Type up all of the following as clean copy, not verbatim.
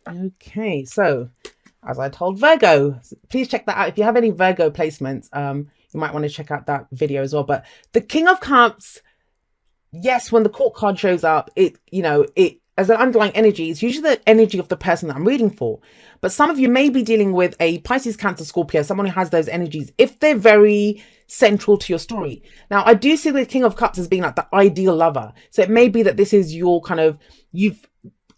Okay, so as I told Virgo, please check that out. If you have any Virgo placements, you might want to check out that video as well. But the King of Cups, yes, when the court card shows up, it as an underlying energy, it's usually the energy of the person that I'm reading for. But some of you may be dealing with a Pisces, Cancer, Scorpio, someone who has those energies, if they're very central to your story. Now, I do see the King of Cups as being like the ideal lover. So it may be that this is your kind of, you've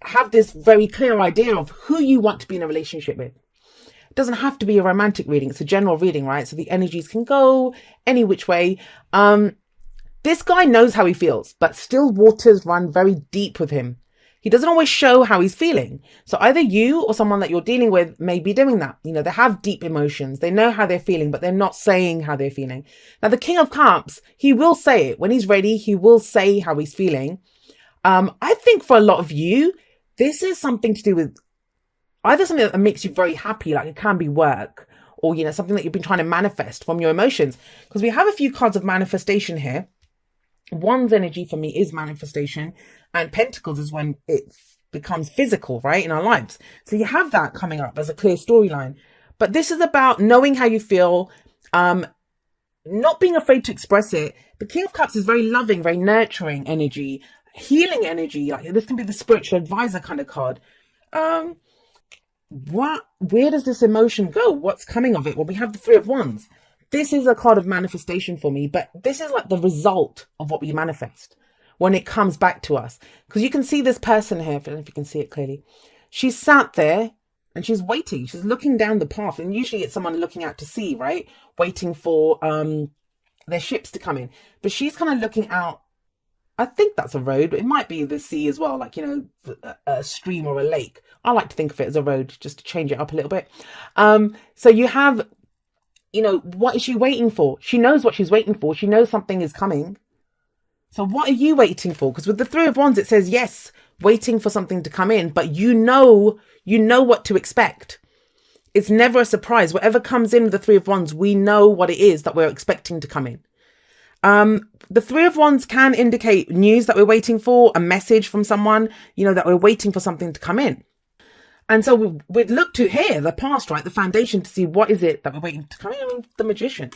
have this very clear idea of who you want to be in a relationship with. It doesn't have to be a romantic reading. It's a general reading, right? So the energies can go any which way. This guy knows how he feels, but still waters run very deep with him. He doesn't always show how he's feeling. So either you or someone that you're dealing with may be doing that. You know, they have deep emotions. They know how they're feeling, but they're not saying how they're feeling. Now, the King of Cups, he will say it. When he's ready, he will say how he's feeling. I think for a lot of you, this is something to do with either something that makes you very happy, like it can be work, or, you know, something that you've been trying to manifest from your emotions. Because we have a few cards of manifestation here. One's energy for me is manifestation, and Pentacles is when it becomes physical, right, in our lives. So you have that coming up as a clear storyline. But this is about knowing how you feel, not being afraid to express it. The King of Cups is very loving, very nurturing energy, healing energy. Like this can be the spiritual advisor kind of card. Where does this emotion go? What's coming of it? Well, we have the Three of Wands. This is a card of manifestation for me, but this is like the result of what we manifest when it comes back to us. Because you can see this person here, I don't know if you can see it clearly. She's sat there and she's waiting. She's looking down the path, and usually it's someone looking out to sea, right? Waiting for their ships to come in. But she's kind of looking out. I think that's a road. It might be the sea as well, like, you know, a stream or a lake. I like to think of it as a road, just to change it up a little bit. So you have, you know, what is she waiting for? She knows what she's waiting for. She knows something is coming. So what are you waiting for? Because with the Three of Wands, it says, yes, waiting for something to come in, but you know what to expect. It's never a surprise. Whatever comes in with the Three of Wands, we know what it is that we're expecting to come in. The Three of Wands can indicate news that we're waiting for, a message from someone, you know, that we're waiting for something to come in. And so we'd look to here, the past, right? The foundation to see what is it that we're waiting to come in. I mean, the Magician.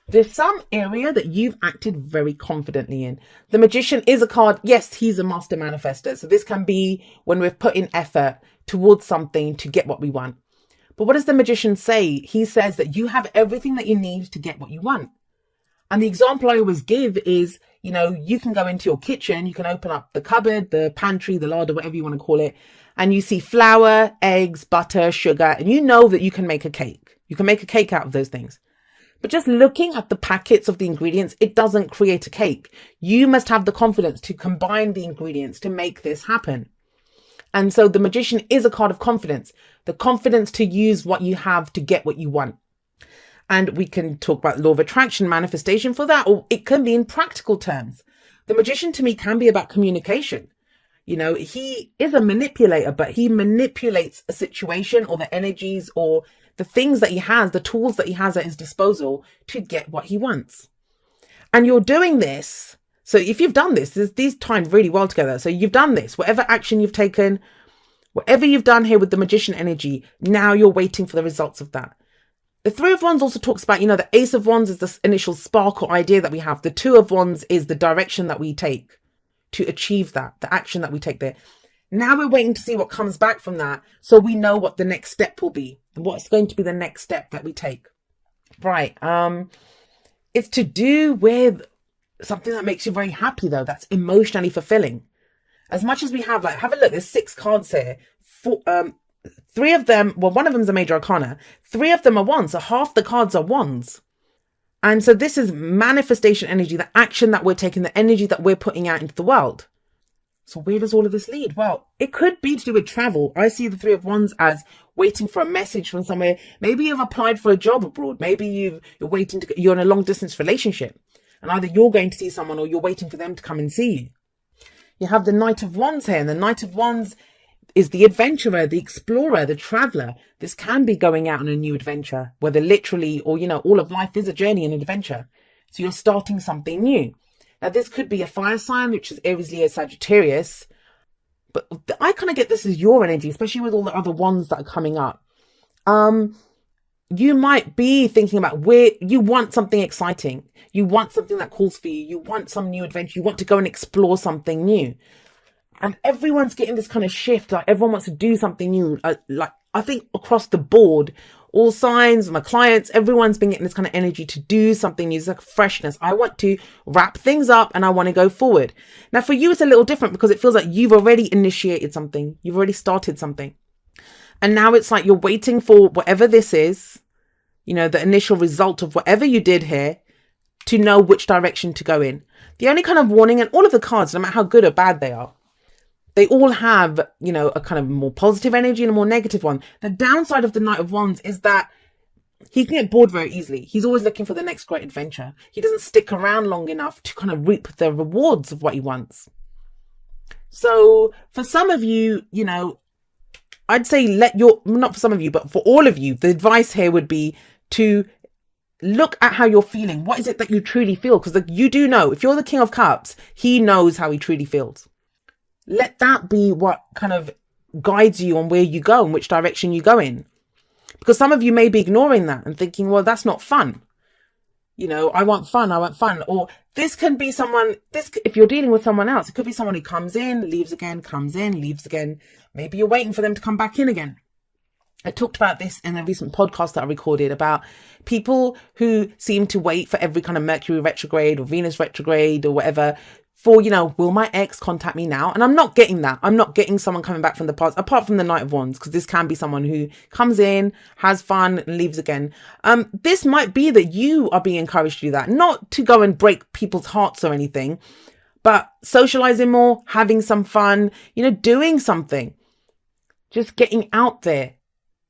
There's some area that you've acted very confidently in. The Magician is a card. Yes, he's a master manifester. So this can be when we've put in effort towards something to get what we want. But what does the Magician say? He says that you have everything that you need to get what you want. And the example I always give is, you know, you can go into your kitchen, you can open up the cupboard, the pantry, the larder, whatever you want to call it, and you see flour, eggs, butter, sugar, and you know that you can make a cake. You can make a cake out of those things. But just looking at the packets of the ingredients, it doesn't create a cake. You must have the confidence to combine the ingredients to make this happen. And so the Magician is a card of confidence, the confidence to use what you have to get what you want. And we can talk about law of attraction, manifestation for that, or it can be in practical terms. The Magician to me can be about communication. You know, he is a manipulator, but he manipulates a situation or the energies or the things that he has, the tools that he has at his disposal to get what he wants. And you're doing this. So if you've done this, these timed really well together. So you've done this, whatever action you've taken, whatever you've done here with the Magician energy, now you're waiting for the results of that. The Three of Wands also talks about, you know, the Ace of Wands is the initial spark or idea that we have. The Two of Wands is the direction that we take to achieve that, the action that we take there. Now we're waiting to see what comes back from that, so we know what the next step will be. What's going to be the next step that we take. Right. It's to do with something that makes you very happy, though. That's emotionally fulfilling. As much as we have, like, have a look, there's 6 cards here. 3 of them, well, one of them is a major arcana. 3 of them are wands, so half the cards are wands. And so this is manifestation energy, the action that we're taking, the energy that we're putting out into the world. So where does all of this lead? Well, it could be to do with travel. I see the Three of Wands as waiting for a message from somewhere. Maybe you've applied for a job abroad. Maybe you're waiting to, you're in a long distance relationship, and either you're going to see someone or you're waiting for them to come and see you. You have the Knight of Wands here, and the Knight of Wands is the adventurer, the explorer, the traveler. This can be going out on a new adventure, whether literally or, you know, all of life is a journey and an adventure. So you're starting something new. Now, this could be a fire sign, which is Aries, Leo, Sagittarius. but I kind of get this as your energy, especially with all the other ones that are coming up. You might be thinking about where you want something exciting. You want something that calls for you. You want some new adventure. You want to go and explore something new. And everyone's getting this kind of shift. Like everyone wants to do something new. Like I think across the board, all signs, my clients, everyone's been getting this kind of energy to do something new. It's like freshness. I want to wrap things up and I want to go forward. Now for you, it's a little different because it feels like you've already initiated something. You've already started something. And now it's like you're waiting for whatever this is, you know, the initial result of whatever you did here, to know which direction to go in. The only kind of warning, and all of the cards, no matter how good or bad they are, they all have, you know, a kind of more positive energy and a more negative one. The downside of the Knight of Wands is that he can get bored very easily. He's always looking for the next great adventure. He doesn't stick around long enough to kind of reap the rewards of what he wants. So for some of you, you know, I'd say not for some of you, but for all of you, the advice here would be to look at how you're feeling. What is it that you truly feel? Because you do know, if you're the King of Cups, he knows how he truly feels. Let that be what kind of guides you on where you go and which direction you go in. Because some of you may be ignoring that and thinking, well, that's not fun. You know, I want fun. Or this can be someone, if you're dealing with someone else, it could be someone who comes in, leaves again, comes in, leaves again. Maybe you're waiting for them to come back in again. I talked about this in a recent podcast that I recorded about people who seem to wait for every kind of Mercury retrograde or Venus retrograde or whatever for, you know, will my ex contact me now? And I'm not getting that. I'm not getting someone coming back from the past, apart from the Knight of Wands, because this can be someone who comes in, has fun and leaves again. This might be that you are being encouraged to do that, not to go and break people's hearts or anything, but socializing more, having some fun, you know, doing something, just getting out there.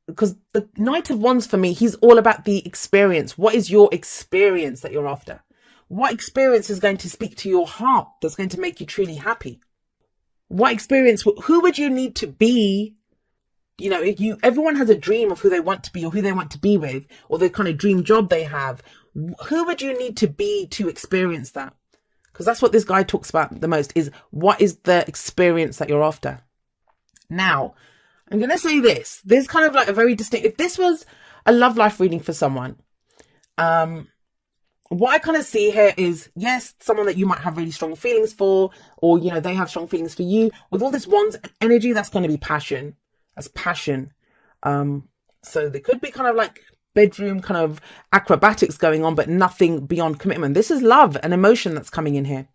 Because the Knight of Wands for me, he's all about the experience. What is your experience that you're after? What experience is going to speak to your heart that's going to make you truly happy? What experience, who would you need to be? You know, everyone has a dream of who they want to be or who they want to be with, or the kind of dream job they have. Who would you need to be to experience that? Because that's what this guy talks about the most, is what is the experience that you're after? Now, I'm going to say this. There's kind of like a very distinct, if this was a love life reading for someone, what I kind of see here is, yes, someone that you might have really strong feelings for, or, you know, they have strong feelings for you. With all this Wands energy, that's going to be passion. That's passion. So there could be kind of like bedroom kind of acrobatics going on, but nothing beyond commitment. This is love and emotion that's coming in here.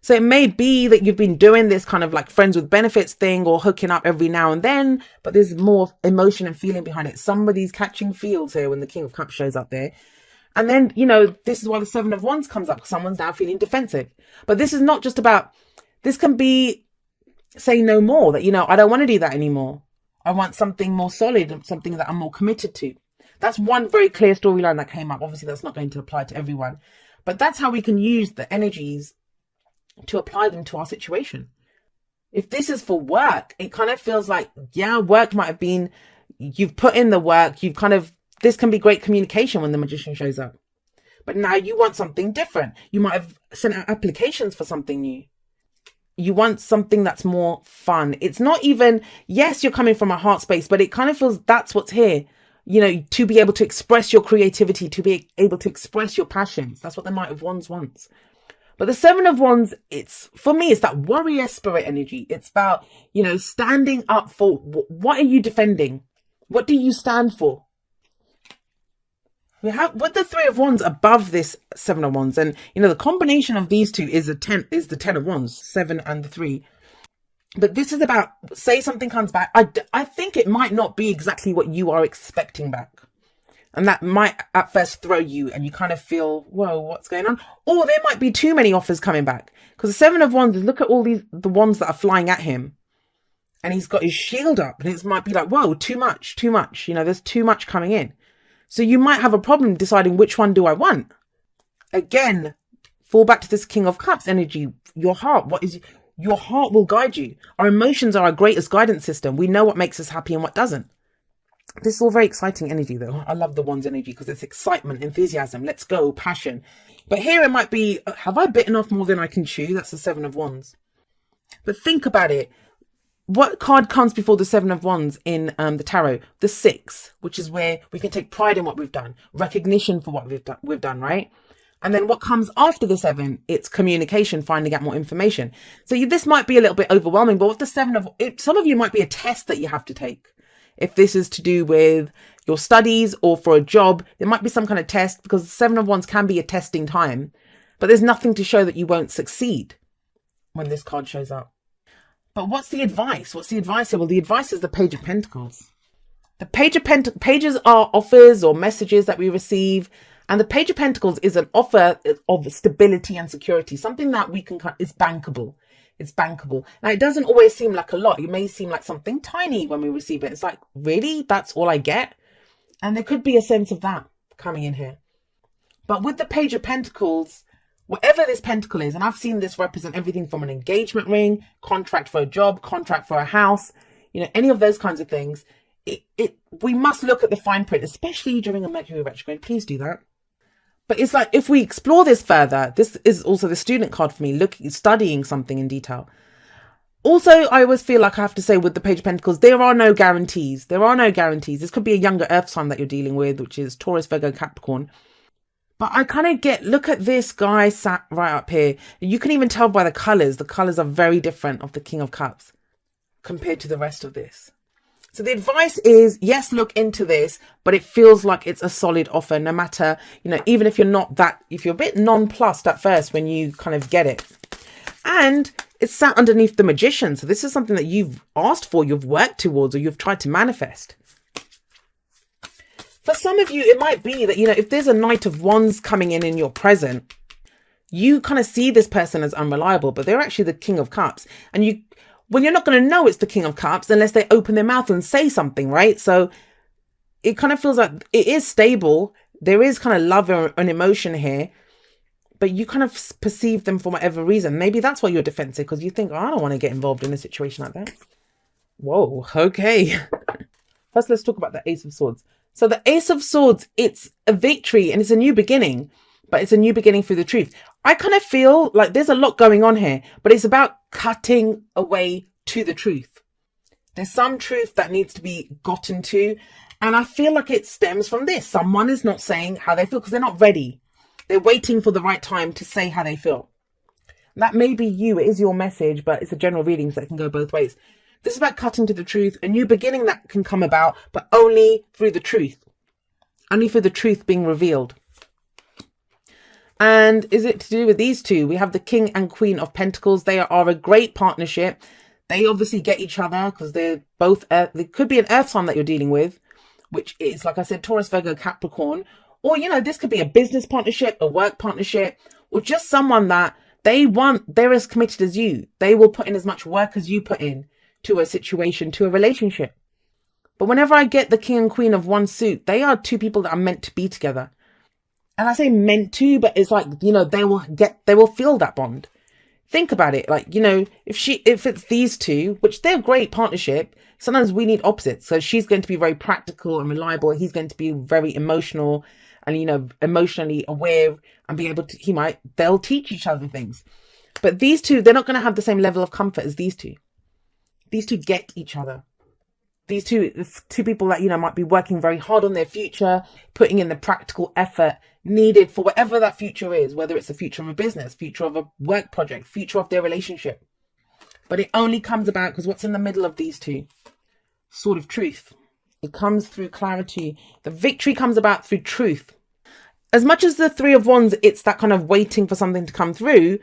So it may be that you've been doing this kind of like friends with benefits thing or hooking up every now and then, but there's more emotion and feeling behind it. Somebody's catching feels here when the King of Cups shows up there. And then, you know, this is why the Seven of Wands comes up, because someone's now feeling defensive. But this is not just about, this can be saying no more, that, you know, I don't want to do that anymore. I want something more solid, something that I'm more committed to. That's one very clear storyline that came up. Obviously, that's not going to apply to everyone, but that's how we can use the energies to apply them to our situation. If this is for work, it kind of feels like, yeah, work might have been, you've put in the work, you've kind of, this can be great communication when the Magician shows up. But now you want something different. You might have sent out applications for something new. You want something that's more fun. It's not even, yes, you're coming from a heart space, but it kind of feels that's what's here. You know, to be able to express your creativity, to be able to express your passions. That's what the Knight of Wands wants. But the Seven of Wands, for me, it's that warrior spirit energy. It's about, you know, standing up for, what are you defending? What do you stand for? We have, with the Three of Wands above this Seven of Wands, and, you know, the combination of these two is the Ten of Wands, 7 and the 3. But this is about, say something comes back. I think it might not be exactly what you are expecting back. And that might at first throw you and you kind of feel, whoa, what's going on? Or there might be too many offers coming back. Because the Seven of Wands, look at all the wands that are flying at him. And he's got his shield up. And it might be like, whoa, too much. You know, there's too much coming in. So you might have a problem deciding which one do I want. Again, fall back to this King of Cups energy. Your heart, your heart will guide you. Our emotions are our greatest guidance system. We know what makes us happy and what doesn't. This is all very exciting energy, though. I love the Wands energy because it's excitement, enthusiasm, let's go, passion. But here it might be, have I bitten off more than I can chew? That's the Seven of Wands. But think about it. what card comes before the Seven of Wands in the tarot? The Six, which is where we can take pride in what we've done, recognition for what we've done, right? And then what comes after the Seven? It's communication, finding out more information. So this might be a little bit overwhelming, but with the some of you might be a test that you have to take. If this is to do with your studies or for a job, there might be some kind of test, because the Seven of Wands can be a testing time, but there's nothing to show that you won't succeed when this card shows up. But what's the advice? What's the advice here? Well, the advice is the Page of Pentacles. The Pages are offers or messages that we receive. And the Page of Pentacles is an offer of stability and security, something that we can, is bankable. It's bankable. Now, it doesn't always seem like a lot. It may seem like something tiny when we receive it. It's like, really? That's all I get? And there could be a sense of that coming in here. But with the Page of Pentacles, whatever this pentacle is, and I've seen this represent everything from an engagement ring, contract for a job, contract for a house, any of those kinds of things. We must look at the fine print, especially during a Mercury retrograde. Please do that. But it's like, if we explore this further, this is also the student card for me, studying something in detail. Also, I always feel like I have to say with the Page of Pentacles, there are no guarantees. There are no guarantees. This could be a younger earth sign that you're dealing with, which is Taurus, Virgo, Capricorn. But I kind of look at this guy sat right up here. You can even tell by the colours. The colours are very different of the King of Cups compared to the rest of this. So the advice is, yes, look into this, but it feels like it's a solid offer, no matter, even if if you're a bit nonplussed at first when you kind of get it. And it's sat underneath the Magician. So this is something that you've asked for, you've worked towards, or you've tried to manifest. For some of you, it might be that, if there's a Knight of Wands coming in your present, you kind of see this person as unreliable, but they're actually the King of Cups. And you're not going to know it's the King of Cups unless they open their mouth and say something, right? So it kind of feels like it is stable. There is kind of love and emotion here, but you kind of perceive them for whatever reason. Maybe that's why you're defensive, because you think, I don't want to get involved in a situation like that. Whoa, okay. First, let's talk about the Ace of Swords. So the Ace of Swords, it's a victory and it's a new beginning, but it's a new beginning through the truth. I kind of feel like there's a lot going on here, but it's about cutting away to the truth. There's some truth that needs to be gotten to. And I feel like it stems from this. Someone is not saying how they feel because they're not ready. They're waiting for the right time to say how they feel. That may be you. It is your message, but it's a general reading, so it can go both ways. This is about cutting to the truth, a new beginning that can come about, but only through the truth. Only through the truth being revealed. And is it to do with these two? We have the King and Queen of Pentacles. They are a great partnership. They obviously get each other because they're both, there could be an earth sign that you're dealing with, which is, like I said, Taurus, Virgo, Capricorn. Or, this could be a business partnership, a work partnership, or just someone that they're as committed as you. They will put in as much work as you put in to a situation, to a relationship. But whenever I get the King and Queen of one suit, they are two people that are meant to be together. And I say meant to, but it's like, they will feel that bond. Think about it. Like, if it's these two, which they're a great partnership, sometimes we need opposites. So she's going to be very practical and reliable. He's going to be very emotional and, emotionally aware and be able to, they'll teach each other things. But these two, they're not going to have the same level of comfort as these two. These two get each other. These two people that, might be working very hard on their future, putting in the practical effort needed for whatever that future is, whether it's the future of a business, future of a work project, future of their relationship. But it only comes about because what's in the middle of these two? Sword of truth. It comes through clarity. The victory comes about through truth. As much as the Three of Wands, it's that kind of waiting for something to come through.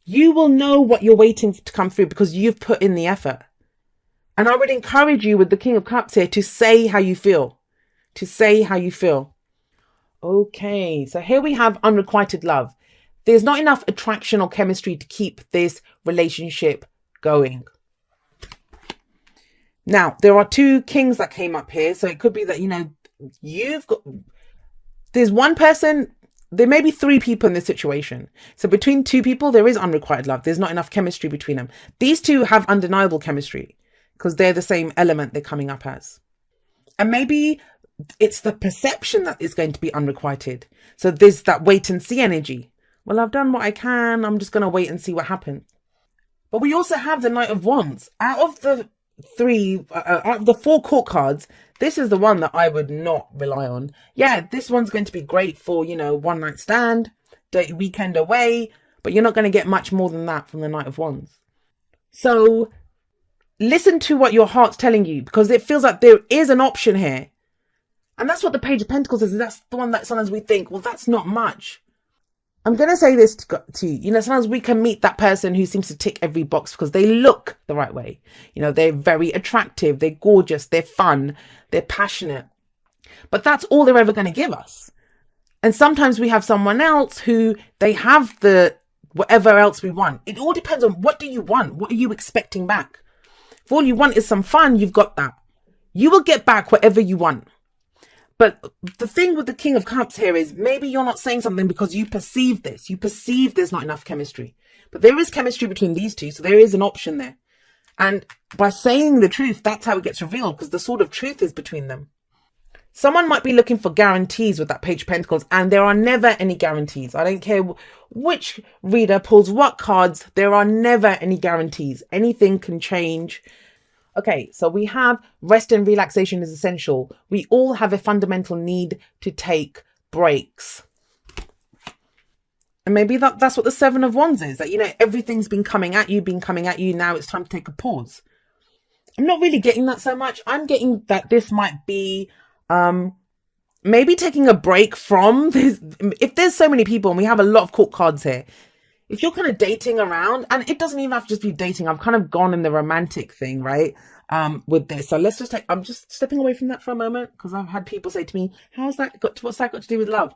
You will know what you're waiting to come through because you've put in the effort. And I would encourage you with the King of Cups here to say how you feel. To say how you feel. Okay, so here we have unrequited love. There's not enough attraction or chemistry to keep this relationship going. Now, there are two kings that came up here. So it could be that, there's one person. There may be three people in this situation. So between two people, there is unrequited love. There's not enough chemistry between them. These two have undeniable chemistry because they're the same element they're coming up as. And maybe it's the perception that is going to be unrequited. So there's that wait and see energy. Well, I've done what I can. I'm just going to wait and see what happens. But we also have the Knight of Wands. Out of the four court cards, this is the one that I would not rely on. Yeah, this one's going to be great for, one night stand, weekend away, but you're not going to get much more than that from the Knight of Wands. So listen to what your heart's telling you, because it feels like there is an option here. And that's what the Page of Pentacles is. That's the one that sometimes we think, well, that's not much. I'm going to say this to you. Sometimes we can meet that person who seems to tick every box because they look the right way. They're very attractive. They're gorgeous. They're fun. They're passionate. But that's all they're ever going to give us. And sometimes we have someone else who they have the whatever else we want. It all depends on what do you want? What are you expecting back? If all you want is some fun, you've got that. You will get back whatever you want. But the thing with the King of Cups here is maybe you're not saying something because you perceive this. You perceive there's not enough chemistry. But there is chemistry between these two, so there is an option there. And by saying the truth, that's how it gets revealed, because the sword of truth is between them. Someone might be looking for guarantees with that Page of Pentacles, and there are never any guarantees. I don't care which reader pulls what cards, there are never any guarantees. Anything can change. Okay, so we have rest and relaxation is essential. We all have a fundamental need to take breaks. And maybe that's what the Seven of Wands is. That, everything's been coming at you. Now it's time to take a pause. I'm not really getting that so much. I'm getting that this might be maybe taking a break from this. If there's so many people and we have a lot of court cards here, if you're kind of dating around, and it doesn't even have to just be dating, I've kind of gone in the romantic thing, right? With this. So let's just I'm just stepping away from that for a moment, because I've had people say to me, what's that got to do with love?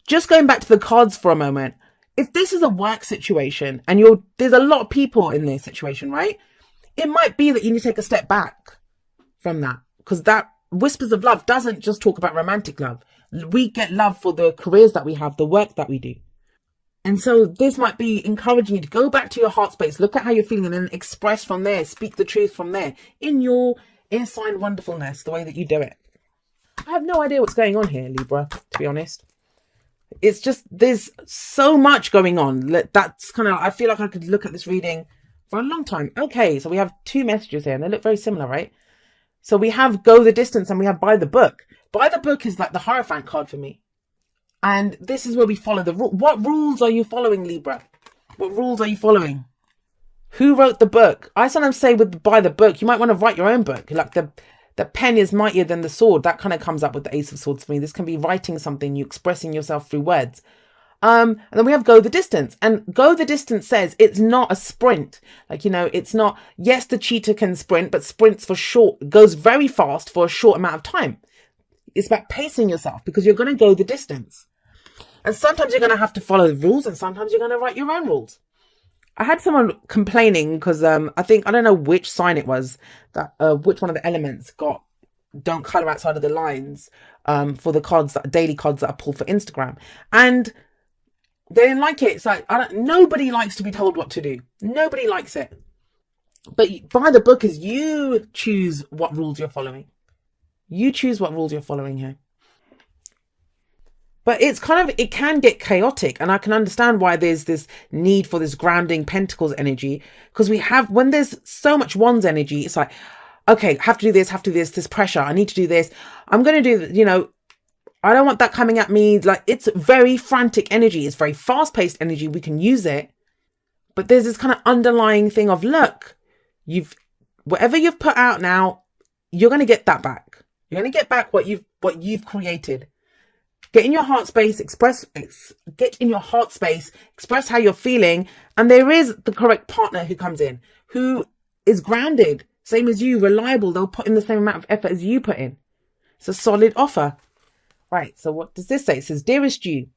Just going back to the cards for a moment. If this is a work situation and there's a lot of people in this situation, right? It might be that you need to take a step back from that, because that Whispers of Love doesn't just talk about romantic love. We get love for the careers that we have, the work that we do. And so this might be encouraging you to go back to your heart space, look at how you're feeling, and then express from there, speak the truth from there, in your inner sign wonderfulness, the way that you do it. I have no idea what's going on here, Libra, to be honest. It's just, there's so much going on. That's kind of, I feel like I could look at this reading for a long time. Okay, so we have two messages here, and they look very similar, right? So we have Go the Distance, and we have By the Book. By the Book is like the Hierophant card for me. And this is where we follow the rule. What rules are you following, Libra? What rules are you following? Who wrote the book? I sometimes say by the book, you might want to write your own book. Like the pen is mightier than the sword. That kind of comes up with the Ace of Swords for me. This can be writing something, you expressing yourself through words. And then we have Go the Distance. And Go the Distance says it's not a sprint. It's not, yes, the cheetah can sprint, but sprints for short, goes very fast for a short amount of time. It's about pacing yourself, because you're going to go the distance. And sometimes you're going to have to follow the rules, and sometimes you're going to write your own rules. I had someone complaining because I don't know which sign it was, that which one of the elements got don't colour outside of the lines for the cards, daily cards that I pull for Instagram. And they didn't like it. It's like, nobody likes to be told what to do. Nobody likes it. But By the Book is you choose what rules you're following. You choose what rules you're following here. But it can get chaotic, and I can understand why there's this need for this grounding Pentacles energy, because when there's so much Wands energy, it's like, okay, have to do this, this pressure, I need to do this, I'm going to do, I don't want that coming at me. Like, it's very frantic energy, it's very fast-paced energy, we can use it, but there's this kind of underlying thing of, look, whatever you've put out now, you're going to get that back. You're going to get back what you've created. Get in your heart space, express how you're feeling. And there is the correct partner who comes in, who is grounded, same as you, reliable. They'll put in the same amount of effort as you put in. It's a solid offer. Right, so what does this say? It says, dearest you,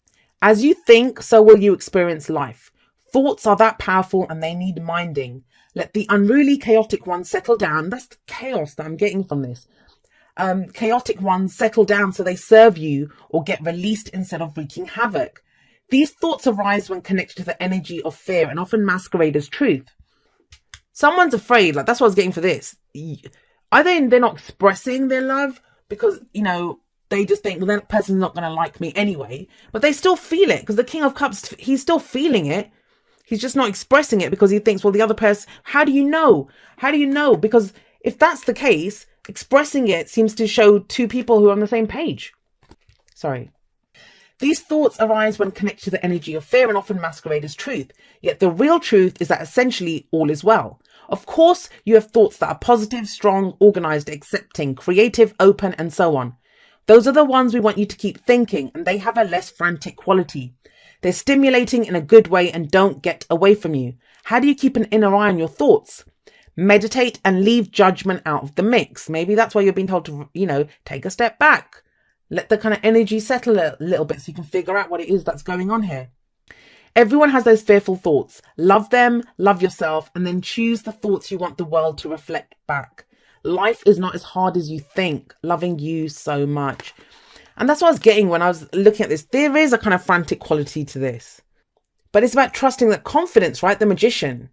as you think, so will you experience life. Thoughts are that powerful and they need minding. Let the unruly, chaotic ones settle down. That's the chaos that I'm getting from this. Chaotic ones settle down so they serve you or get released instead of wreaking havoc. These thoughts arise when connected to the energy of fear and often masquerade as truth. Someone's afraid, like that's what I was getting for this. They're not expressing their love because, they just think, well, that person's not going to like me anyway. But they still feel it, because the King of Cups, he's still feeling it. He's just not expressing it because he thinks, well, the other person, how do you know? How do you know? Because if that's the case, expressing it seems to show two people who are on the same page. Sorry. These thoughts arise when connected to the energy of fear and often masquerade as truth. Yet the real truth is that essentially all is well. Of course, you have thoughts that are positive, strong, organized, accepting, creative, open, and so on. Those are the ones we want you to keep thinking, and they have a less frantic quality. They're stimulating in a good way and don't get away from you. How do you keep an inner eye on your thoughts? Meditate and leave judgment out of the mix. Maybe that's why you're being told to, take a step back. Let the kind of energy settle a little bit so you can figure out what it is that's going on here. Everyone has those fearful thoughts. Love them, love yourself, and then choose the thoughts you want the world to reflect back. Life is not as hard as you think. Loving you so much. And that's what I was getting when I was looking at this. There is a kind of frantic quality to this. But it's about trusting that confidence, right? The magician.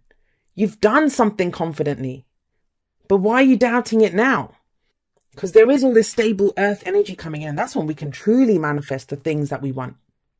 You've done something confidently. But why are you doubting it now? Because there is all this stable earth energy coming in. That's when we can truly manifest the things that we want.